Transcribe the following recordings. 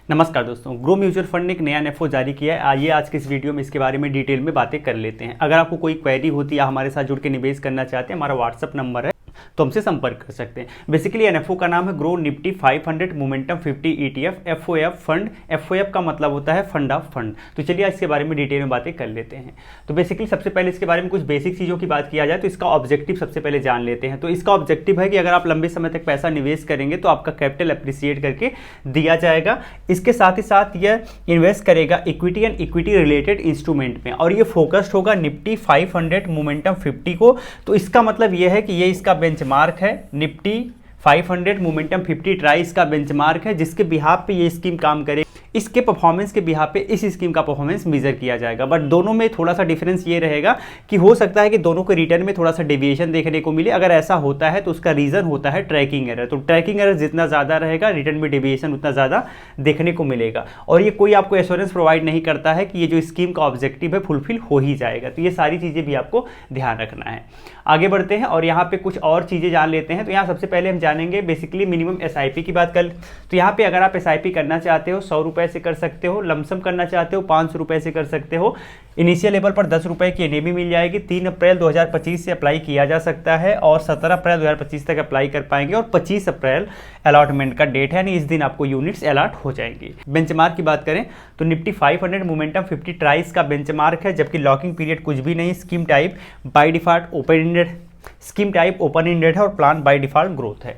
नमस्कार दोस्तों, grow mutual fund ने एक नया एनएफओ जारी किया है। आइए आज के इस वीडियो में इसके बारे में डिटेल में बातें कर लेते हैं। अगर आपको कोई क्वेरी होती है या हमारे साथ जुड़ के निवेश करना चाहते हैं, हमारा व्हाट्सअप नंबर है, तो हमसे संपर्क कर सकते हैं। बेसिकली एनएफओ का नाम है grow Nifty 500 momentum 50 ETF FOF fund. FOF का मतलब होता है फंड ऑफ फंड। तो चलिए इसके बारे में डिटेल में बातें कर लेते हैं। तो बेसिकली सबसे पहले इसके बारे में कुछ बेसिक चीज़ों की बात किया जाए तो इसका ऑब्जेक्टिव सबसे पहले जान लेते हैं। तो इसका ऑब्जेक्टिव है कि अगर आप लंबे समय तक पैसा निवेश करेंगे तो आपका कैपिटल अप्रिसिएट करके दिया जाएगा। इसके साथ ही साथ यह इन्वेस्ट करेगा equity and equity related instrument में, और ये फोकस्ड होगा निफ्टी 500 मोमेंटम 50 को। तो इसका मतलब यह है कि ये इसका बेंचमार्क है। निफ्टी 500 मोमेंटम 50 ट्राई इसका बेंचमार्क है, जिसके बिहाफ पे ये स्कीम काम करेगी। इसके परफॉर्मेंस के बिहाफ पे इस स्कीम का परफॉर्मेंस मेजर किया जाएगा। बट दोनों में थोड़ा सा डिफरेंस ये रहेगा कि हो सकता है कि दोनों के रिटर्न में थोड़ा सा डेविएशन देखने को मिले। अगर ऐसा होता है तो उसका रीज़न होता है ट्रैकिंग एरर। तो ट्रैकिंग एरर जितना ज़्यादा रहेगा, रिटर्न में डेविएशन उतना ज़्यादा देखने को मिलेगा। और ये कोई आपको एश्योरेंस प्रोवाइड नहीं करता है कि ये जो स्कीम का ऑब्जेक्टिव है फुलफिल हो ही जाएगा। तो ये सारी चीज़ें भी आपको ध्यान रखना है। आगे बढ़ते हैं और यहाँ पे कुछ और चीज़ें जान लेते हैं। तो यहाँ सबसे पहले हम जानेंगे बेसिकली मिनिमम एसआईपी की बात कर। तो यहाँ पे अगर आप एसआईपी करना चाहते हो 100 रुपये से कर सकते हो, लमसम करना चाहते हो 500 रुपये से कर सकते हो। इनिशियल लेवल पर 10 रुपये की एनएबी मिल जाएगी। 3 अप्रैल 2025 से अप्लाई किया जा सकता है और 17 अप्रैल 2025 तक अप्लाई कर पाएंगे, और 25 अप्रैल अलॉटमेंट का डेट है, यानी इस दिन आपको यूनिट्स अलॉट हो जाएंगी। बेंचमार्क की बात करें तो निफ्टी 500 मोमेंटम 50 ट्राइस का बेंचमार्क है, जबकि लॉकिंग पीरियड कुछ भी नहीं। Scheme type by default open ended है और प्लान बाय डिफॉल्ट ग्रोथ है।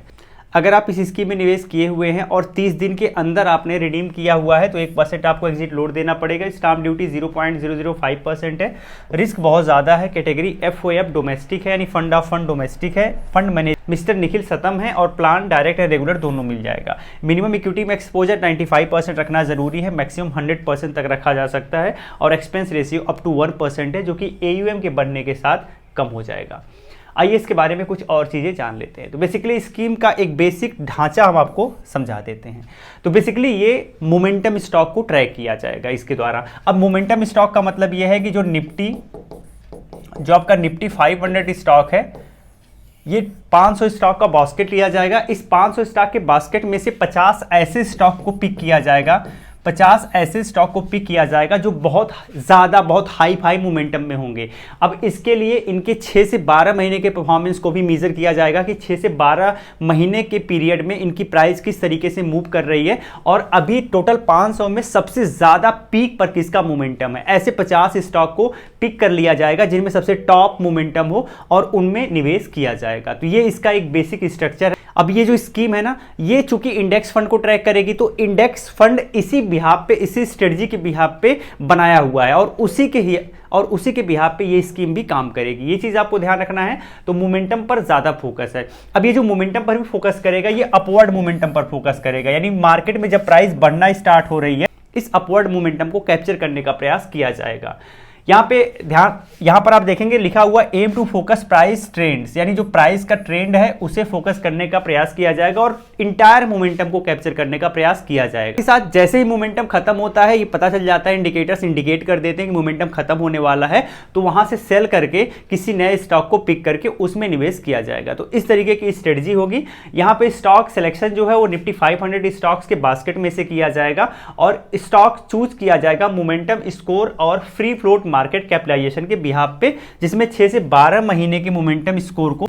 अगर आप इस स्कीम में निवेश किए हुए हैं और 30 दिन के अंदर आपने रिडीम किया हुआ है तो 1% आपको एग्जिट लोड देना पड़ेगा। स्टाम्प ड्यूटी 0.005% है। रिस्क बहुत ज़्यादा है। कैटेगरी एफओएफ डोमेस्टिक है, यानी फंड ऑफ फंड डोमेस्टिक है। फंड मैनेजर मिस्टर निखिल सतम है और प्लान डायरेक्ट है रेगुलर दोनों मिल जाएगा। मिनिमम इक्विटी में एक्सपोजर 95% रखना जरूरी है। मैक्सिमम 100% तक रखा जा सकता है और एक्सपेंस रेशियो अप टू 1% है, जो कि एयूएम के बढ़ने के साथ कम हो जाएगा। आइए इसके बारे में कुछ और चीज़ें जान लेते हैं। तो बेसिकली स्कीम का एक बेसिक ढांचा हम आपको समझा देते हैं। तो बेसिकली ये मोमेंटम स्टॉक को ट्रैक किया जाएगा इसके द्वारा। अब मोमेंटम स्टॉक का मतलब ये है कि जो आपका निफ्टी 500 स्टॉक है, ये 500 स्टॉक का बास्केट लिया जाएगा। इस 500 स्टॉक के बास्केट में से 50 ऐसे स्टॉक को पिक किया जाएगा। 50 ऐसे स्टॉक को पिक किया जाएगा जो बहुत ज़्यादा बहुत हाई मोमेंटम में होंगे। अब इसके लिए इनके 6 से 12 महीने के परफॉर्मेंस को भी मेजर किया जाएगा कि 6 से 12 महीने के पीरियड में इनकी प्राइस किस तरीके से मूव कर रही है और अभी टोटल 500 में सबसे ज़्यादा पीक पर किसका मोमेंटम है। ऐसे 50 स्टॉक को पिक कर लिया जाएगा जिनमें सबसे टॉप मोमेंटम हो और उनमें निवेश किया जाएगा। तो ये इसका एक बेसिक स्ट्रक्चर है। अब ये जो स्कीम है ना, ये चूंकि इंडेक्स फंड को ट्रैक करेगी तो इंडेक्स फंड इसी बिहाफ पे, इसी स्ट्रेटजी के बिहाफ पे बनाया हुआ है और उसी के बिहाफ पे ये स्कीम भी काम करेगी। ये चीज़ आपको ध्यान रखना है। तो मोमेंटम पर ज़्यादा फोकस है। अब ये जो मोमेंटम पर भी फोकस करेगा, ये अपवर्ड मोमेंटम पर फोकस करेगा, यानी मार्केट में जब प्राइस बढ़ना स्टार्ट हो रही है, इस अपवर्ड मोमेंटम को कैप्चर करने का प्रयास किया जाएगा। यहाँ पर आप देखेंगे लिखा हुआ aim to focus price trends, यानी जो प्राइस का ट्रेंड है उसे फोकस करने का प्रयास किया जाएगा और इंटायर मोमेंटम को कैप्चर करने का प्रयास किया जाएगा। इसके साथ जैसे ही मोमेंटम खत्म होता है, ये पता चल जाता है, इंडिकेटर्स इंडिकेट कर देते हैं कि मोमेंटम खत्म होने वाला है, तो वहां से सेल करके किसी नए स्टॉक को पिक करके उसमें निवेश किया जाएगा। तो इस तरीके की स्ट्रेटजी होगी। यहाँ पे स्टॉक सिलेक्शन जो है वो निफ्टी 500 स्टॉक्स के बास्केट में से किया जाएगा और स्टॉक चूज किया जाएगा मोमेंटम स्कोर और फ्री फ्लोट मार्केट कैपिटलाइजेशन के बिहाफ पे, जिसमें 6 से 12 महीने के मोमेंटम स्कोर को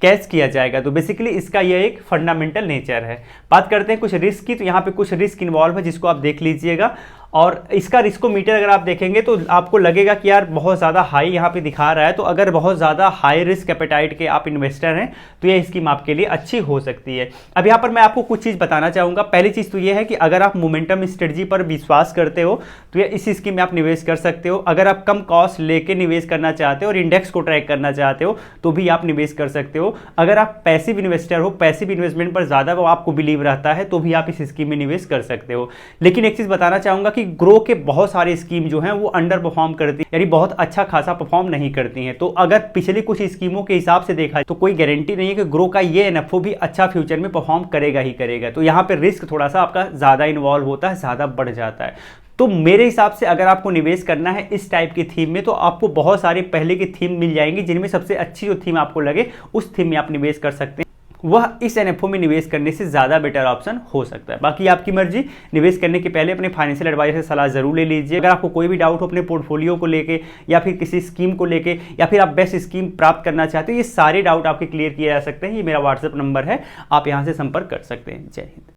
कैच किया जाएगा। तो बेसिकली इसका यह एक फंडामेंटल नेचर है। बात करते हैं कुछ रिस्क की। तो यहाँ पे कुछ रिस्क इन्वॉल्व है जिसको आप देख लीजिएगा, और इसका रिस्कोमीटर अगर आप देखेंगे तो आपको लगेगा कि यार बहुत ज़्यादा हाई यहाँ पे दिखा रहा है। तो अगर बहुत ज़्यादा हाई रिस्क एपेटाइट के आप इन्वेस्टर हैं तो यह स्कीम आपके लिए अच्छी हो सकती है। अब यहाँ पर मैं आपको कुछ चीज़ बताना चाहूँगा। पहली चीज़ तो ये है कि अगर आप मोमेंटम स्ट्रेटजी पर विश्वास करते हो तो इस स्कीम में आप निवेश कर सकते हो। अगर आप कम कॉस्ट लेके निवेश करना चाहते हो और इंडेक्स को ट्रैक करना चाहते हो तो भी आप निवेश कर सकते हो। अगर आप पैसिव इन्वेस्टर हो, पैसिव इन्वेस्टमेंट पर ज़्यादा आपको बिलीव रहता है, तो भी आप इस स्कीम में निवेश कर सकते हो। लेकिन एक चीज़ बताना चाहूँगा कि ग्रो के बहुत सारी स्कीम जो हैं वो अंडर परफॉर्म करती है, यानी बहुत अच्छा खासा परफॉर्म नहीं करती हैं। तो अगर पिछली कुछ स्कीमों के हिसाब से देखा तो कोई गारंटी नहीं है कि ग्रो का ये एनएफओ भी अच्छा फ्यूचर में परफॉर्म करेगा ही करेगा। तो यहाँ पे रिस्क थोड़ा सा आपका ज़्यादा इन्वॉल्व होता है, ज़्यादा बढ़ जाता है। तो मेरे हिसाब से अगर आपको निवेश करना है इस टाइप की थीम में तो आपको बहुत सारी पहले की थीम मिल जाएंगी, जिनमें सबसे अच्छी जो थीम आपको लगे उस थीम में आप निवेश कर सकते हैं। वह इस एनएफओ में निवेश करने से ज़्यादा बेटर ऑप्शन हो सकता है। बाकी आपकी मर्जी, निवेश करने के पहले अपने फाइनेंशियल एडवाइजर से सलाह जरूर ले लीजिए। अगर आपको कोई भी डाउट हो अपने पोर्टफोलियो को लेके या फिर किसी स्कीम को लेके या फिर आप बेस्ट स्कीम प्राप्त करना चाहते हो, ये सारे डाउट आपके क्लियर किए जा सकते हैं। ये मेरा व्हाट्सएप नंबर है, आप यहाँ से संपर्क कर सकते हैं। जय हिंद।